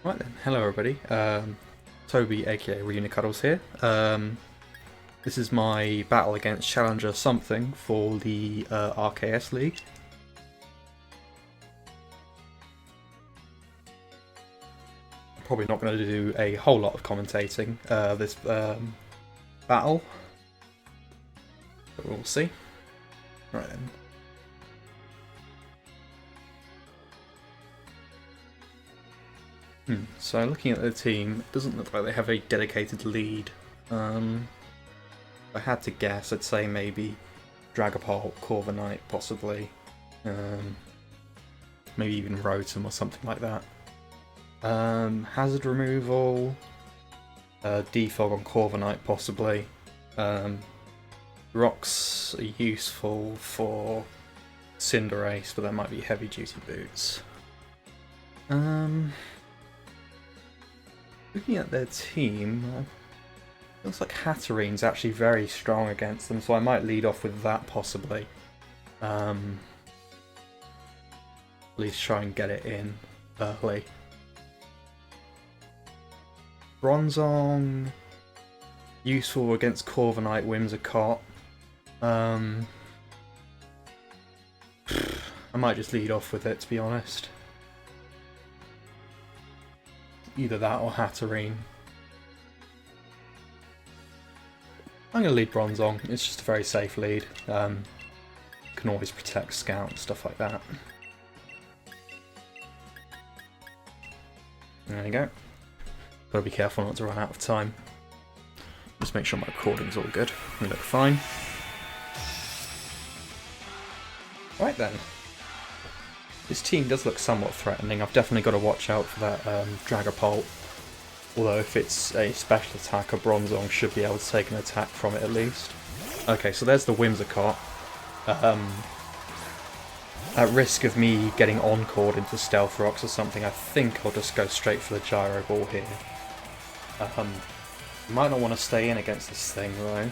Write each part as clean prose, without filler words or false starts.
Right then, hello everybody. Toby, aka Reunicuddles here. This is my battle against Challenger something for the RKS League. I'm probably not going to do a whole lot of commentating this battle, but we'll see. Right then. So looking at the team, it doesn't look like they have a dedicated lead. If I had to guess, I'd say maybe Dragapult, Corviknight, possibly. Maybe even Rotom or something like that. Hazard removal, Defog on Corviknight, possibly. Rocks are useful for Cinderace, but that might be heavy duty boots. Looking at their team, looks like Hatterene's actually very strong against them, so I might lead off with that possibly. At least try and get it in early. Bronzong, useful against Corviknight, Whimsicott. I might just lead off with it, to be honest. Either that or Hatterene. I'm going to lead Bronzong. It's just a very safe lead. Can always protect Scout and stuff like that. There you go. Gotta be careful not to run out of time. Just make sure my recording's all good. We look fine. Right then. This team does look somewhat threatening. I've definitely got to watch out for that Dragapult. Although if it's a special attacker, Bronzong should be able to take an attack from it at least. Okay, so there's the Whimsicott. At risk of me getting encored into Stealth Rocks or something, I think I'll just go straight for the Gyro Ball here. Might not want to stay in against this thing though.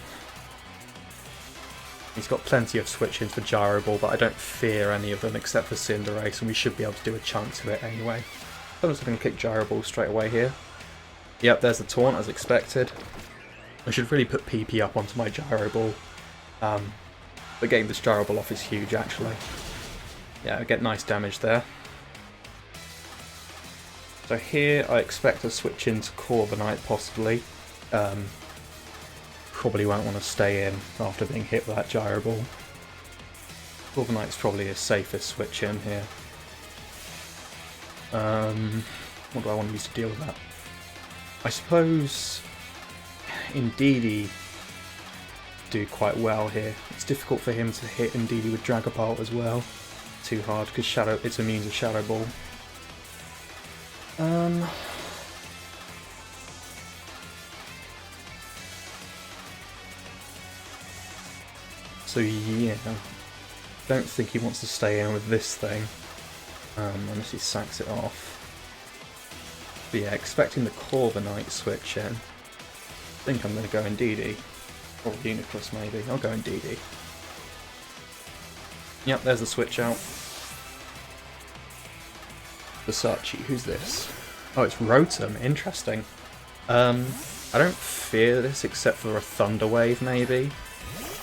He's got plenty of switch-ins for Gyro Ball, but I don't fear any of them except for Cinderace, and we should be able to do a chunk to it anyway. So I'm just going to click Gyro Ball straight away here. Yep, there's the taunt as expected. I should really put PP up onto my Gyro Ball. But getting this Gyro Ball off is huge actually. Yeah, I get nice damage there. So here I expect to switch into Corviknight possibly. Probably won't want to stay in after being hit with that Gyro Ball. Corviknight's probably the safest switch in here. What do I want to use to deal with that? I suppose Indeedee do quite well here. It's difficult for him to hit Indeedee with Dragapult as well. Too hard because it's immune to Shadow Ball. So yeah, don't think he wants to stay in with this thing, unless he sacks it off. But yeah, expecting the Corviknight switch in. I think I'm going to go Indeedee, or Uniclus maybe. I'll go Indeedee. Yep, there's the switch out. Versace, who's this? Oh, it's Rotom, interesting. I don't fear this except for a Thunder Wave maybe.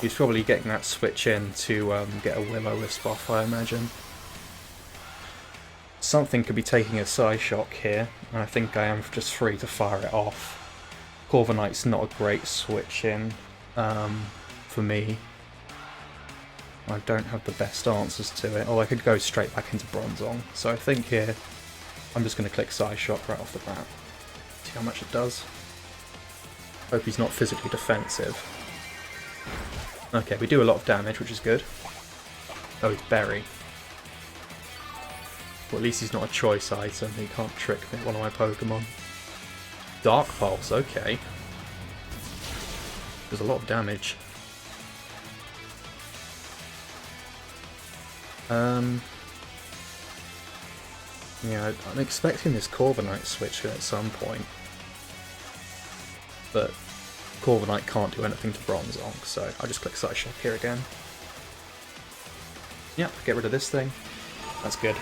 He's probably getting that switch in to get a Will-O-Wisp off, I imagine. Something could be taking a Psyshock here, and I think I am just free to fire it off. Corviknight's not a great switch in for me. I don't have the best answers to it, or I could go straight back into Bronzong. So I think here, I'm just going to click Psyshock right off the bat. See how much it does. Hope he's not physically defensive. Okay, we do a lot of damage, which is good. Oh, he's Berry. Well, at least he's not a choice item. He can't trick me, one of my Pokemon. Dark Pulse, okay. There's a lot of damage. Yeah, I'm expecting this Corviknight switch at some point. But Corviknight can't do anything to Bronzong, so I'll just click Psyshock here again. Yep, get rid of this thing. That's good.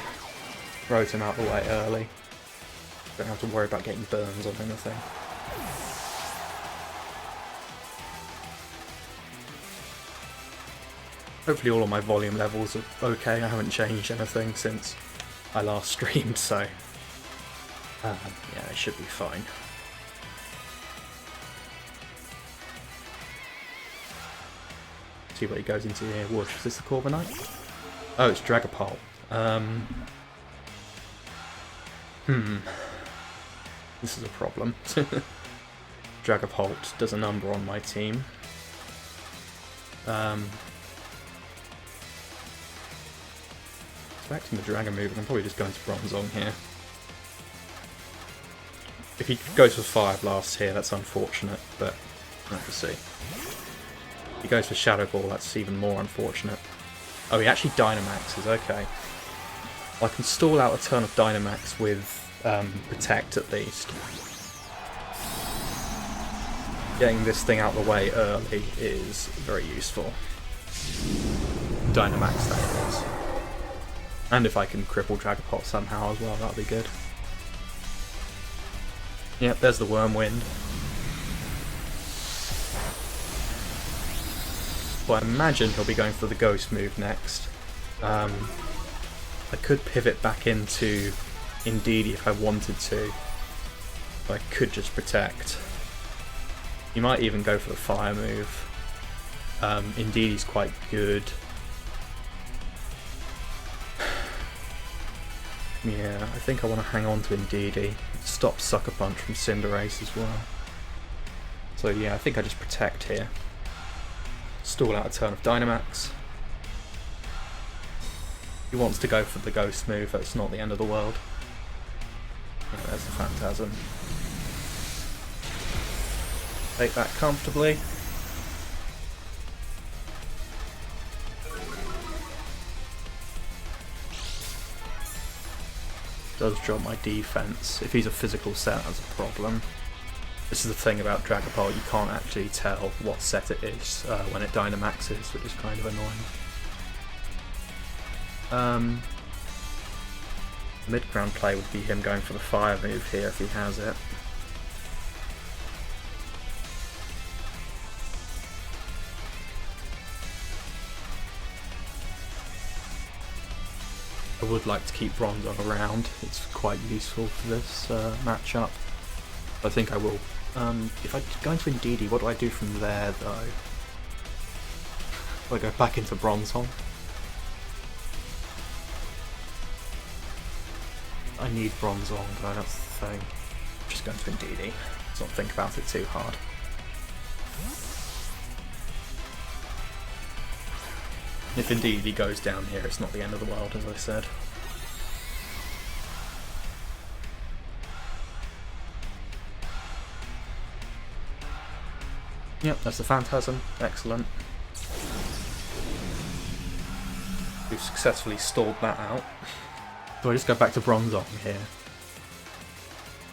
Rotom out the way early. Don't have to worry about getting burns on anything. Hopefully all of my volume levels are okay. I haven't changed anything since I last streamed, so yeah, it should be fine. See what he goes into here. Whoosh, is this the Corviknight? Oh, it's Dragapult. This is a problem. Dragapult does a number on my team. Expecting the Dragon move, I'm probably just going to Bronzong here. If he goes for Fire Blast here, that's unfortunate, but we'll have to see. If he goes for Shadow Ball, that's even more unfortunate. Oh, he actually Dynamaxes, okay. Well, I can stall out a turn of Dynamax with Protect at least. Getting this thing out of the way early is very useful. Dynamax, that is. And if I can cripple Dragapult somehow as well, that'll be good. Yep, there's the Wormwind. Well, I imagine he'll be going for the Ghost move next. I could pivot back into Indeedee if I wanted to. But I could just Protect. He might even go for the Fire move. Indeedee's quite good. Yeah, I think I want to hang on to Indeedee. Stop Sucker Punch from Cinderace as well. So yeah, I think I just Protect here. Stall out a turn of Dynamax. He wants to go for the Ghost move, that's not the end of the world. Yeah, there's the Phantasm. Take that comfortably. Does drop my defense. If he's a physical set, that's a problem. This is the thing about Dragapult, you can't actually tell what set it is when it Dynamaxes, which is kind of annoying. Mid-ground play would be him going for the Fire move here if he has it. I would like to keep Bronzong around, it's quite useful for this matchup. I think I will. If I go into Indeedee, what do I do from there though? Do I go back into Bronzong? I need Bronzong, but that's the thing. I'm just going to Indeedee. Let's not think about it too hard. If indeed he goes down here, it's not the end of the world, as I said. Yep, that's the Phantasm. Excellent. We've successfully stalled that out. Do I just go back to Bronzong here?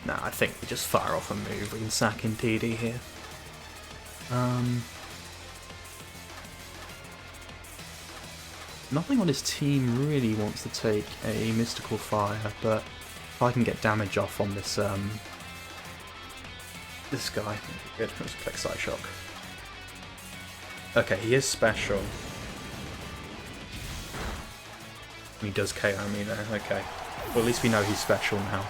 Nah, I think we just fire off a move. We can sack Indeedee here. Nothing on his team really wants to take a Mystical Fire, but if I can get damage off on this this guy, that'd be good. Let's click Psyshock. Okay, he is special. He does KO me there, okay. Well, at least we know he's special now.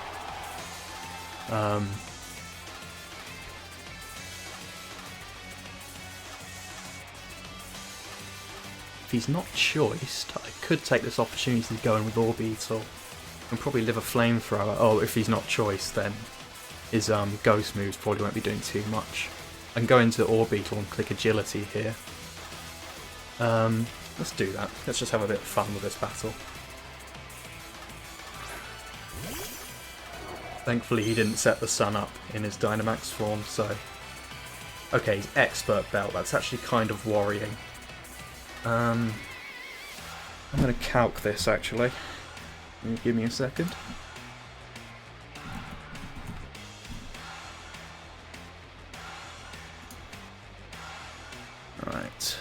If he's not choiced, I could take this opportunity to go in with Orbeetle and probably live a Flamethrower. Oh, if he's not choiced, then his Ghost moves probably won't be doing too much. I can go into Orbeetle and click Agility here. Let's do that. Let's just have a bit of fun with this battle. Thankfully he didn't set the sun up in his Dynamax form, so... Okay, he's Expert Belt, that's actually kind of worrying. I'm going to calc this actually. Can you give me a second? Right.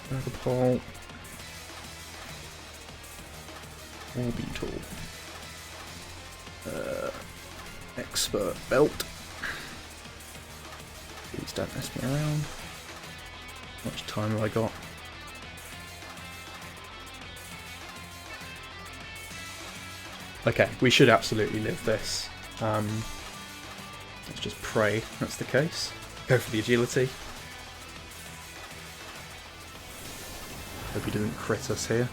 Dragapult. Orbital. Expert belt. Please don't mess me around. How much time have I got? Okay, we should absolutely live this. Let's just pray that's the case. Go for the agility. Hope he didn't crit us here.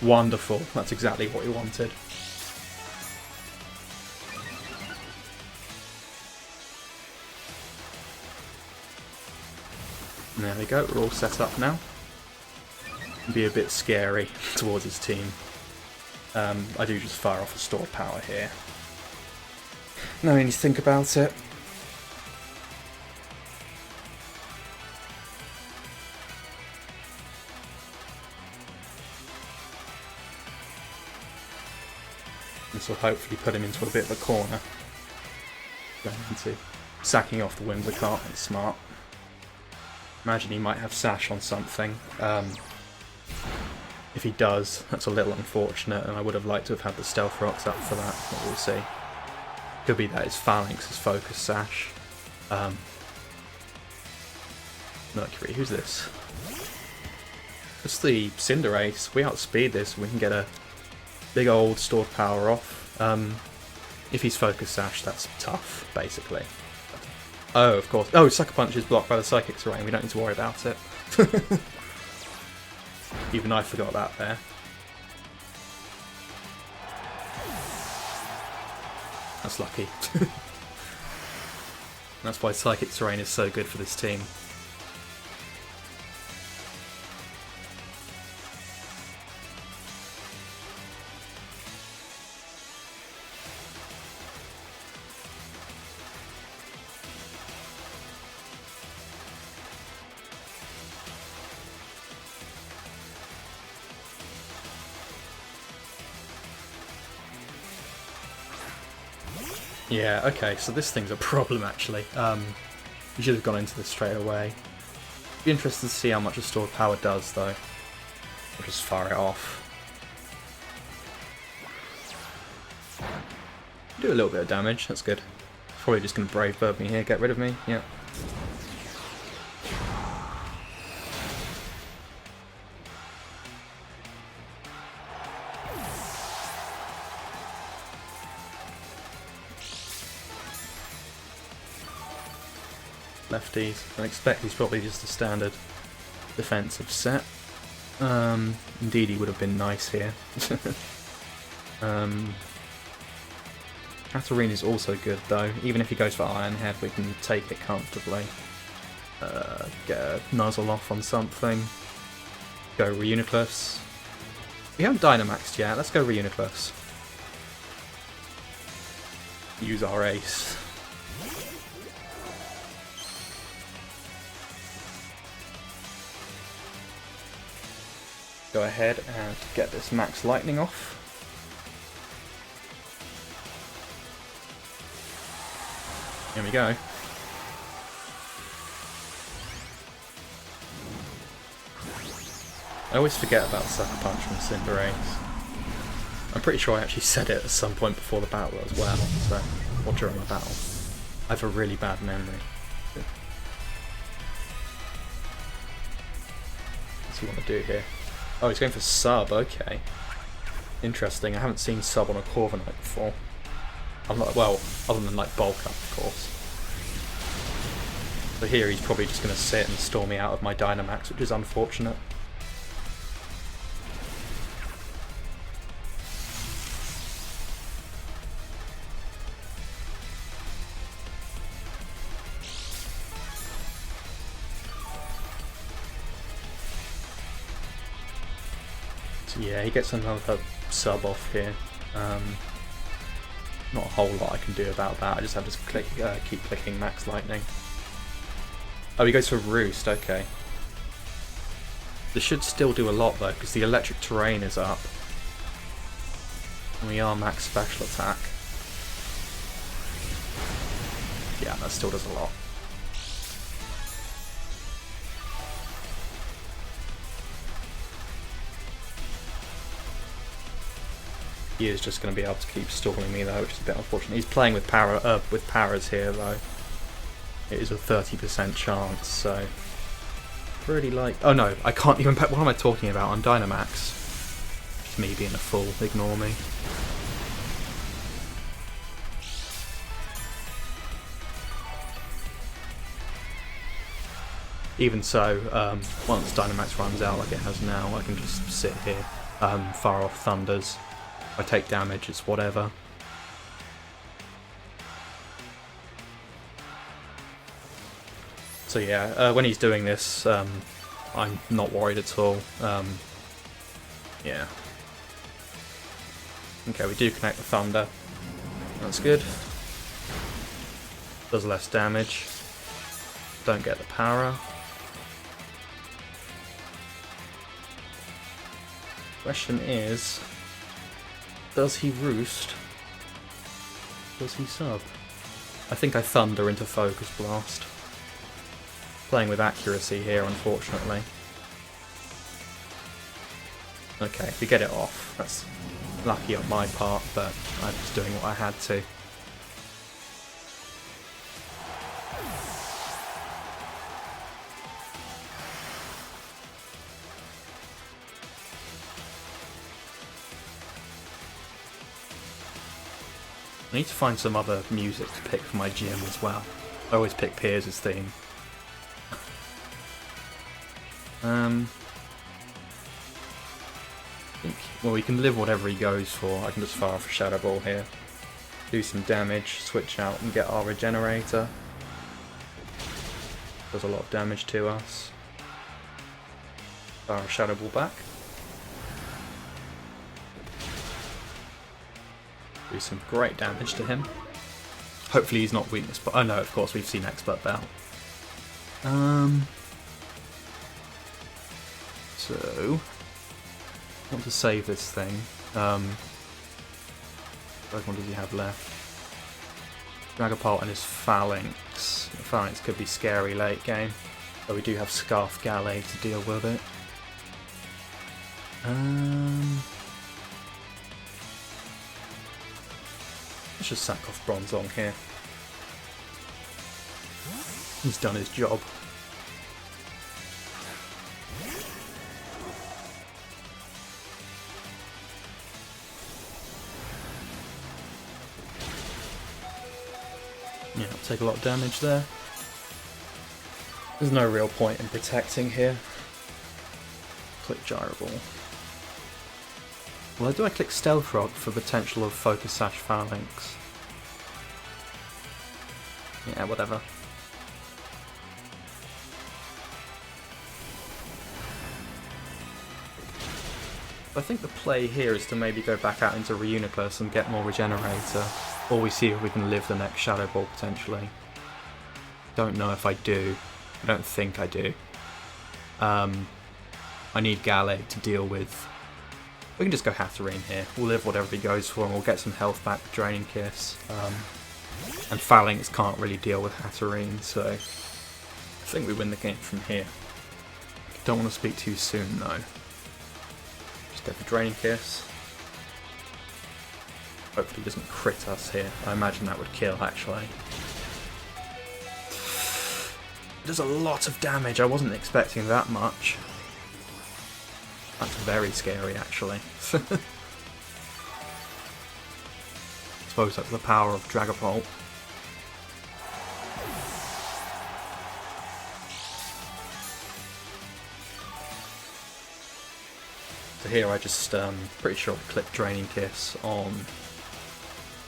Wonderful, that's exactly what we wanted. There we go, we're all set up now. Be a bit scary towards his team. I do just fire off a stored power here. No need to think about it. This will hopefully put him into a bit of a corner. Going into sacking off the Whimsicott, it's smart. Imagine he might have Sash on something. If he does, that's a little unfortunate, and I would have liked to have had the Stealth Rocks up for that, but we'll see. Could be that his Phalanx is Focus Sash. Mercury, who's this? It's the Cinderace. We outspeed this, we can get a big old stored power off. If he's Focus Sash, that's tough, basically. Oh, of course. Oh, Sucker Punch is blocked by the Psychic Terrain. We don't need to worry about it. Even I forgot that there. That's lucky. That's why Psychic Terrain is so good for this team. Yeah, okay, so this thing's a problem actually. We should have gone into this straight away. Be interested to see how much a stored power does though. We'll just fire it off. Do a little bit of damage, that's good. Probably just going to Brave Bird me here, get rid of me, yeah. Lefties. I expect he's probably just a standard defensive set. Indeed, he would have been nice here. Katarina is also good though. Even if he goes for Iron Head, we can take it comfortably. Get a Nuzzle off on something. Go Reuniclus. We haven't Dynamaxed yet. Let's go Reuniclus. Use our ace. Go ahead and get this Max Lightning off. Here we go. I always forget about Sucker Punch from Cinderace. I'm pretty sure I actually said it at some point before the battle as well, so, or during the battle. I have a really bad memory. What's he want to do here? Oh, he's going for sub, okay. Interesting, I haven't seen sub on a Corviknight before. I'm not, well, other than like bulk up, of course. So here he's probably just going to sit and storm me out of my Dynamax, which is unfortunate. Yeah, he gets another sub off here. Not a whole lot I can do about that. I just have to keep clicking Max Lightning. Oh, he goes for Roost, okay. This should still do a lot though, because the electric terrain is up. And we are max special attack. Yeah, that still does a lot. He is just going to be able to keep stalling me though, which is a bit unfortunate. He's playing with paras here though. It is a 30% chance, so pretty like. Oh no, I can't even. What am I talking about? I'm Dynamax. Just me being a fool. Ignore me. Even so, once Dynamax runs out like it has now, I can just sit here, fire off Thunders. If I take damage, it's whatever. So yeah, when he's doing this, I'm not worried at all. Yeah. Okay, we do connect the Thunder. That's good. Does less damage. Don't get the Para. Question is, does he roost? Does he sub? I think I Thunder into Focus Blast. Playing with accuracy here, unfortunately. Okay, if we get it off, that's lucky on my part, but I'm just doing what I had to. I need to find some other music to pick for my gym as well. I always pick Piers' theme. Well, we can live whatever he goes for. I can just fire off a Shadow Ball here. Do some damage, switch out and get our Regenerator. Does a lot of damage to us. Fire a Shadow Ball back. Do some great damage to him. Hopefully he's not weakness, but oh no, of course we've seen Expert Bell. So I want to save this thing. What does he have left? Dragapult and his Phalanx. The Phalanx could be scary late game, but we do have Scarf Galley to deal with it. Let's just sack off Bronzong here. He's done his job. Yeah, I'll take a lot of damage there. There's no real point in protecting here. Click Gyro Ball. Well, do I click Stealth Rock for potential of Focus Sash Phalanx? Yeah, whatever. I think the play here is to maybe go back out into Reuniclus and get more Regenerator. Or we see if we can live the next Shadow Ball potentially. Don't know if I do. I don't think I do. I need Galley to deal with. We can just go Hatterene here. We'll live whatever he goes for and we'll get some health back with Draining Kiss. And Phalanx can't really deal with Hatterene, so I think we win the game from here. Don't want to speak too soon though. Just go for Draining Kiss. Hopefully he doesn't crit us here. I imagine that would kill actually. Does a lot of damage. I wasn't expecting that much. That's very scary, actually. I suppose that's the power of Dragapult. So here I just, pretty sure I click Draining Kiss on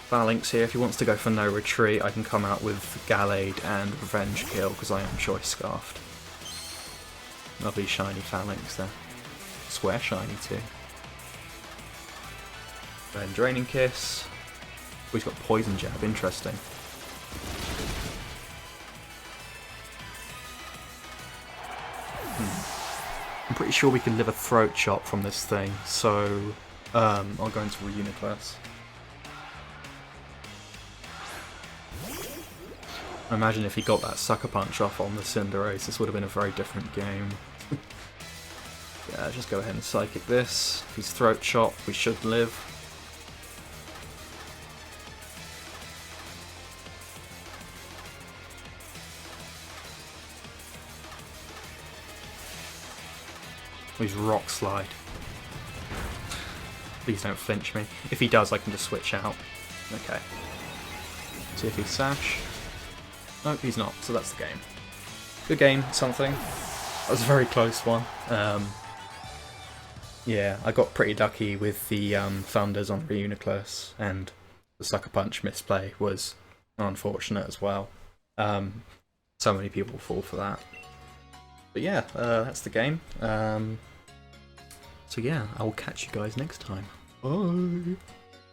Phalanx here. If he wants to go for no retreat, I can come out with Gallade and Revenge Kill, because I am Choice Scarfed. Lovely shiny Phalanx there. Square shiny too. Then Draining Kiss. Oh, he's got Poison Jab, interesting. I'm pretty sure we can live a Throat Chop from this thing, so I'll go into Reuniclus. I imagine if he got that Sucker Punch off on the Cinderace, this would have been a very different game. Yeah, just go ahead and Psychic this. If he's Throat Chop, we should live. He's Rock Slide. Please don't flinch me. If he does, I can just switch out. Okay. See if he's Sash. No, he's not, so that's the game. Good game, something. That was a very close one. Yeah, I got pretty lucky with the Thunders on Reuniclus, and the Sucker Punch misplay was unfortunate as well. So many people fall for that. But yeah, that's the game. So yeah, I will catch you guys next time. Bye!